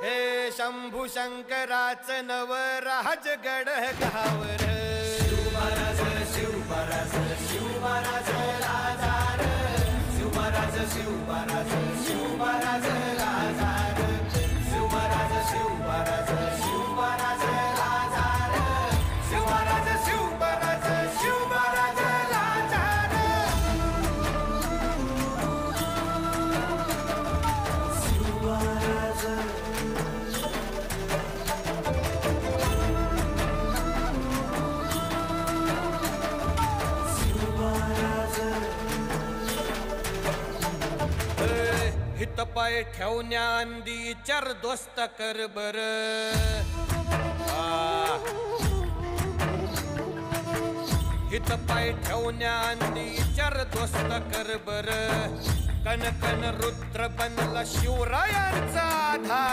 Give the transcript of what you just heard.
हे शंभू शंकराचं नवराज गड गावर शिवमहाराज शिवमहाराज शिवमहाराज राजार शिवमहाराज शिवमहाराज शिवमहाराज राजार शिवमहाराज शिवमहाराज शिवमहाराज राजार शिवमहाराज शिवमहाराज शिवमहाराज राजार शिवमहाराज हित पाय ठेवण्याआंदी चार दोस्त कर बर हित पाय ठेवण्याआंदी चार दोस्त कर बर कन कन रुद्र बनला शिवरायांचा आधार